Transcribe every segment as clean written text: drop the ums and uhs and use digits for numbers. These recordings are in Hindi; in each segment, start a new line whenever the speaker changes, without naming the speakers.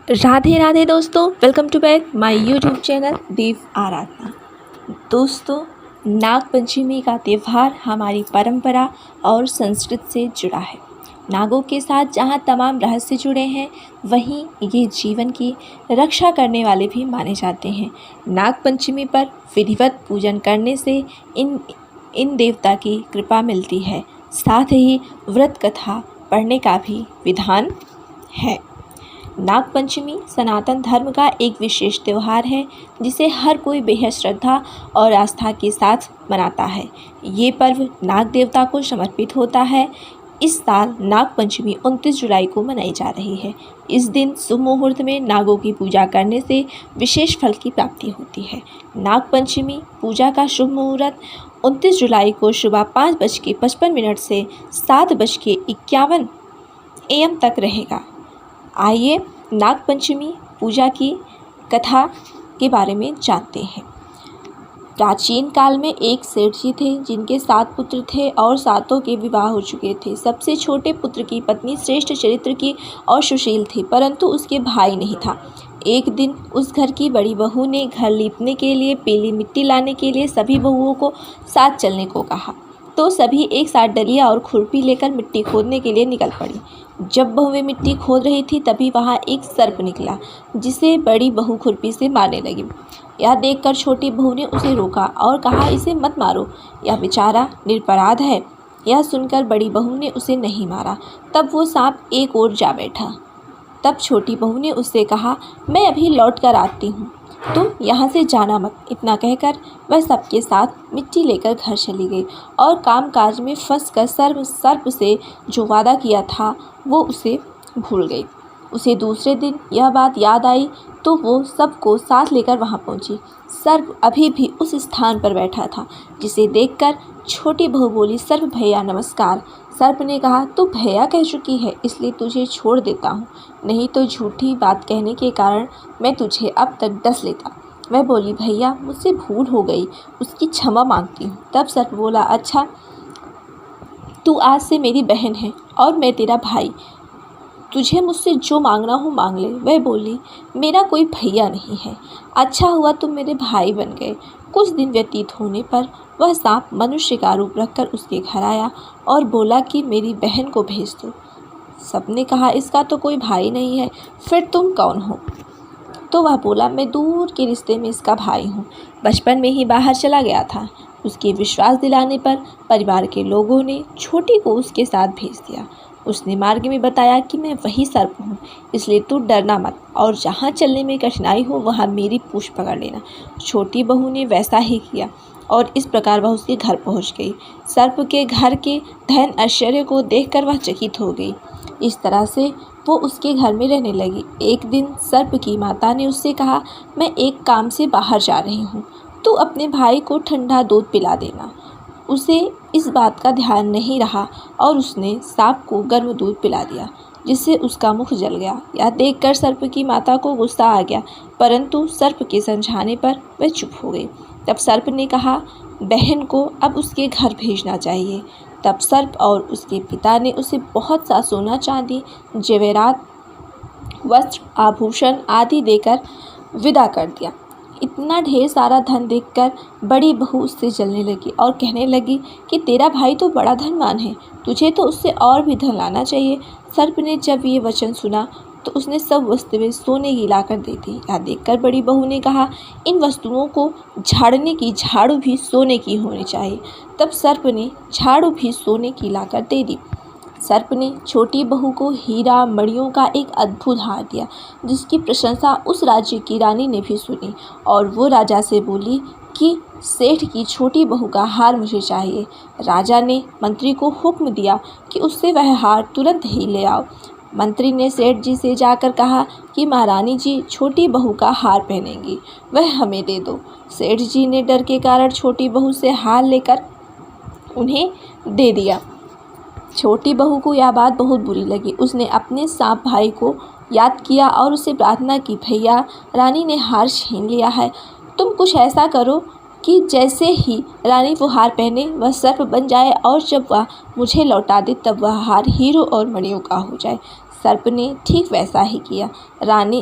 राधे राधे दोस्तों, welcome to back my YouTube channel Dev Aradhana. दोस्तों, नाग पंचमी का त्यौहार हमारी परंपरा और संस्कृति से जुड़ा है। नागों के साथ जहां तमाम रहस्य जुड़े हैं, वहीं ये जीवन की रक्षा करने वाले भी माने जाते हैं। नाग पंचमी पर विधिवत पूजन करने से इन देवता की कृपा मिलती है। साथ ही व्रत कथा पढ़ने का भी विधान है। नाग पंचमी सनातन धर्म का एक विशेष त्यौहार है, जिसे हर कोई बेहद श्रद्धा और आस्था के साथ मनाता है। ये पर्व नाग देवता को समर्पित होता है। इस साल नाग पंचमी 29 जुलाई को मनाई जा रही है। इस दिन शुभ मुहूर्त में नागों की पूजा करने से विशेष फल की प्राप्ति होती है। नाग पंचमी पूजा का शुभ मुहूर्त 29 जुलाई को सुबह 5:55 से 7:51 AM तक रहेगा। आइए नाग पंचमी पूजा की कथा के बारे में जानते हैं। प्राचीन काल में एक सेठ जी थे, जिनके 7 पुत्र थे और 7 के विवाह हो चुके थे। सबसे छोटे पुत्र की पत्नी श्रेष्ठ चरित्र की और सुशील थी, परंतु उसके भाई नहीं था। एक दिन उस घर की बड़ी बहू ने घर लीपने के लिए पीली मिट्टी लाने के लिए सभी बहुओं को साथ चलने को कहा, तो सभी एक साथ डलिया और खुरपी लेकर मिट्टी खोदने के लिए निकल पड़ी। जब बहुएं मिट्टी खोद रही थी, तभी वहाँ एक सर्प निकला, जिसे बड़ी बहू खुरपी से मारने लगी। यह देखकर छोटी बहू ने उसे रोका और कहा, इसे मत मारो, यह बेचारा निरपराध है। यह सुनकर बड़ी बहू ने उसे नहीं मारा। तब वो सांप एक ओर जा बैठा। तब छोटी बहू ने उससे कहा, मैं अभी लौट कर आती हूँ, तुम यहाँ से जाना मत। इतना कहकर वह सबके साथ मिट्टी लेकर घर चली गई और कामकाज में फंसकर सर्प से जो वादा किया था वो उसे भूल गई। उसे दूसरे दिन यह बात याद आई, तो वो सबको साथ लेकर वहाँ पहुँची। सर्प अभी भी उस स्थान पर बैठा था, जिसे देखकर छोटी बहू बोली, सर्प भैया नमस्कार। सर्प ने कहा, तू भैया कह चुकी है, इसलिए तुझे छोड़ देता हूँ, नहीं तो झूठी बात कहने के कारण मैं तुझे अब तक डस लेता। वह बोली, भैया मुझसे भूल हो गई, उसकी क्षमा मांगती हूँ। तब सर्प बोला, अच्छा, तू आज से मेरी बहन है और मैं तेरा भाई, तुझे मुझसे जो मांगना हो मांग ले। वह बोली, मेरा कोई भैया नहीं है, अच्छा हुआ तुम मेरे भाई बन गए। कुछ दिन व्यतीत होने पर वह सांप मनुष्य का रूप रखकर उसके घर आया और बोला कि मेरी बहन को भेज दो। सबने कहा, इसका तो कोई भाई नहीं है, फिर तुम कौन हो? तो वह बोला, मैं दूर के रिश्ते में इसका भाई हूँ, बचपन में ही बाहर चला गया था। उसके विश्वास दिलाने पर परिवार के लोगों ने छोटी को उसके साथ भेज दिया। उसने मार्ग में बताया कि मैं वही सर्प हूँ, इसलिए तू डरना मत और जहाँ चलने में कठिनाई हो वहाँ मेरी पूँछ पकड़ लेना। छोटी बहू ने वैसा ही किया और इस प्रकार वह उसके घर पहुँच गई। सर्प के घर के धन ऐश्वर्य को देखकर वह चकित हो गई। इस तरह से वो उसके घर में रहने लगी। एक दिन सर्प की माता ने उससे कहा, मैं एक काम से बाहर जा रही हूँ, तू अपने भाई को ठंडा दूध पिला देना। उसे इस बात का ध्यान नहीं रहा और उसने सांप को गर्म दूध पिला दिया, जिससे उसका मुख जल गया। यह देखकर सर्प की माता को गुस्सा आ गया, परंतु सर्प के समझाने पर वह चुप हो गई। तब सर्प ने कहा, बहन को अब उसके घर भेजना चाहिए। तब सर्प और उसके पिता ने उसे बहुत सा सोना चांदी, जेवरात, वस्त्र, आभूषण आदि देकर विदा कर दिया। इतना ढेर सारा धन देखकर बड़ी बहू उससे जलने लगी और कहने लगी कि तेरा भाई तो बड़ा धनवान है, तुझे तो उससे और भी धन लाना चाहिए। सर्प ने जब ये वचन सुना तो उसने सब वस्तुएं सोने की लाकर दे दी। यह देखकर बड़ी बहू ने कहा, इन वस्तुओं को झाड़ने की झाड़ू भी सोने की होनी चाहिए। तब सर्प ने झाड़ू भी सोने की लाकर दे दी। सर्प ने छोटी बहू को हीरा मणियों का एक अद्भुत हार दिया, जिसकी प्रशंसा उस राज्य की रानी ने भी सुनी और वो राजा से बोली कि सेठ की छोटी बहू का हार मुझे चाहिए। राजा ने मंत्री को हुक्म दिया कि उससे वह हार तुरंत ही ले आओ। मंत्री ने सेठ जी से जाकर कहा कि महारानी जी छोटी बहू का हार पहनेंगी, वह हमें दे दो। सेठ जी ने डर के कारण छोटी बहू से हार लेकर उन्हें दे दिया। छोटी बहू को यह बात बहुत बुरी लगी। उसने अपने सांप भाई को याद किया और उससे प्रार्थना की, भैया रानी ने हार छीन लिया है, तुम कुछ ऐसा करो कि जैसे ही रानी वो हार पहने वह सर्प बन जाए और जब वह मुझे लौटा दे तब वह हार हीरो और मणियों का हो जाए। सर्प ने ठीक वैसा ही किया।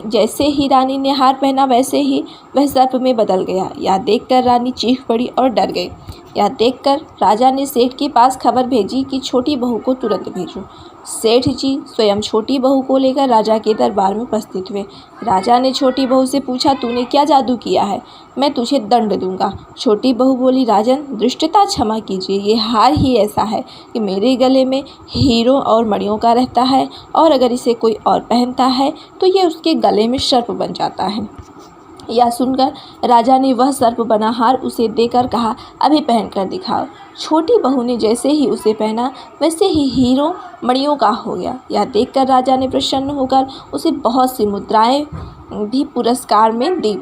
जैसे ही रानी ने हार पहना वैसे ही वह सर्प में बदल गया। यह देखकर रानी चीख पड़ी और डर गई। यह देखकर राजा ने सेठ के पास खबर भेजी कि छोटी बहू को तुरंत भेजो। सेठ जी स्वयं छोटी बहू को लेकर राजा के दरबार में उपस्थित हुए। राजा ने छोटी बहू से पूछा, तूने क्या जादू किया है? मैं तुझे दंड दूंगा। छोटी बहू बोली, राजन दुष्टता क्षमा कीजिए, ये हार ही ऐसा है कि मेरे गले में हीरों और मणियों का रहता है, और अगर इसे कोई और पहनता है तो ये उसके गले में सर्प बन जाता है। यह सुनकर राजा ने वह सर्प बना हार उसे देकर कहा, अभी पहन कर दिखाओ। छोटी बहू ने जैसे ही उसे पहना वैसे ही हीरों मणियों का हो गया। यह देखकर राजा ने प्रसन्न होकर उसे बहुत सी मुद्राएं भी पुरस्कार में दी।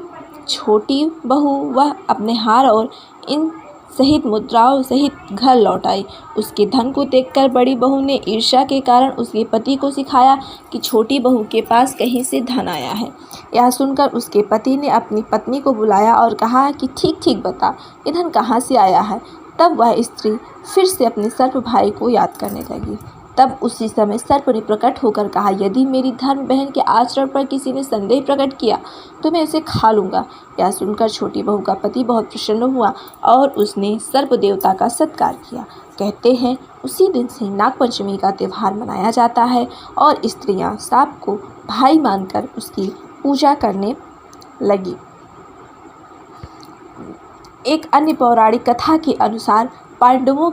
छोटी बहू वह अपने हार और इन सहित मुद्राओं सहित घर लौट आई। उसके धन को देखकर बड़ी बहू ने ईर्ष्या के कारण उसके पति को सिखाया कि छोटी बहू के पास कहीं से धन आया है। यह सुनकर उसके पति ने अपनी पत्नी को बुलाया और कहा कि ठीक ठीक बता, ये धन कहाँ से आया है। तब वह स्त्री फिर से अपने सर्प भाई को याद करने लगी। तब उसी समय सर्प ने प्रकट होकर कहा, यदि मेरी धर्म बहन के आचरण पर किसी ने संदेह प्रकट किया तो मैं उसे खा लूँगा। यह सुनकर छोटी बहू का पति बहुत प्रसन्न हुआ और उसने सर्प देवता का सत्कार किया। कहते हैं उसी दिन से नागपंचमी का त्यौहार मनाया जाता है और स्त्रियां सांप को भाई मानकर उसकी पूजा करने लगी। एक अन्य पौराणिक कथा के अनुसार पांडवों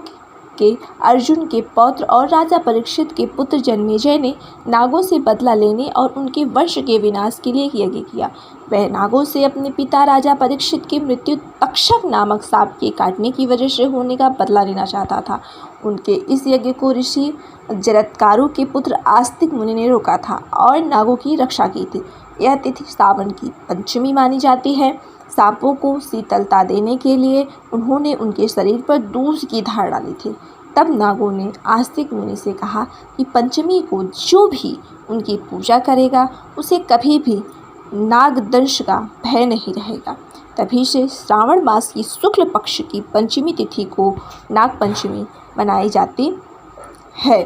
के अर्जुन के पौत्र और राजा परीक्षित के पुत्र जन्मेजय ने नागों से बदला लेने और उनके वंश के विनाश के लिए यज्ञ किया। वह नागों से अपने पिता राजा परीक्षित की मृत्यु तक्षक नामक सांप के काटने की वजह से होने का बदला लेना चाहता था। उनके इस यज्ञ को ऋषि जरत्कारु के पुत्र आस्तिक मुनि ने रोका था और नागों की रक्षा की थी। यह तिथि सावन की पंचमी मानी जाती है। सांपों को शीतलता देने के लिए उन्होंने उनके शरीर पर दूध की धार डाली थी। तब नागों ने आस्तिक मुनि से कहा कि पंचमी को जो भी उनकी पूजा करेगा उसे कभी भी नागदंश का भय नहीं रहेगा। तभी से श्रावण मास की शुक्ल पक्ष की पंचमी तिथि को नागपंचमी मनाई जाती है।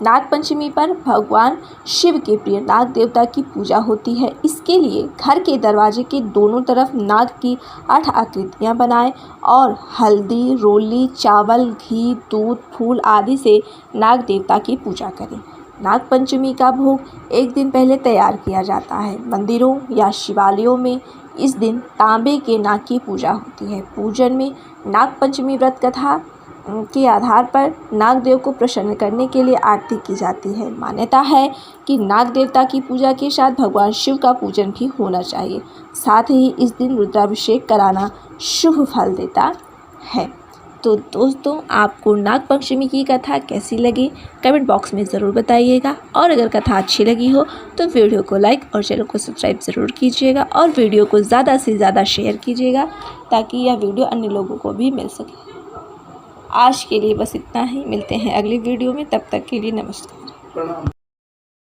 नागपंचमी पर भगवान शिव के प्रिय नाग देवता की पूजा होती है। इसके लिए घर के दरवाजे के दोनों तरफ नाग की 8 आकृतियाँ बनाएं और हल्दी, रोली, चावल, घी, दूध, फूल आदि से नाग देवता की पूजा करें। नागपंचमी का भोग एक दिन पहले तैयार किया जाता है। मंदिरों या शिवालयों में इस दिन तांबे के नाग की पूजा होती है। पूजन में नागपंचमी व्रत कथा के आधार पर नागदेव को प्रसन्न करने के लिए आरती की जाती है। मान्यता है कि नाग देवता की पूजा के साथ भगवान शिव का पूजन भी होना चाहिए। साथ ही इस दिन रुद्राभिषेक कराना शुभ फल देता है। तो दोस्तों, आपको नागपंचमी की कथा कैसी लगी कमेंट बॉक्स में ज़रूर बताइएगा, और अगर कथा अच्छी लगी हो तो वीडियो को लाइक और चैनल को सब्सक्राइब ज़रूर कीजिएगा और वीडियो को ज़्यादा से ज़्यादा शेयर कीजिएगा ताकि यह वीडियो अन्य लोगों को भी मिल सके। आज के लिए बस इतना ही। मिलते हैं अगली वीडियो में, तब तक के लिए नमस्कार।
प्रणाम।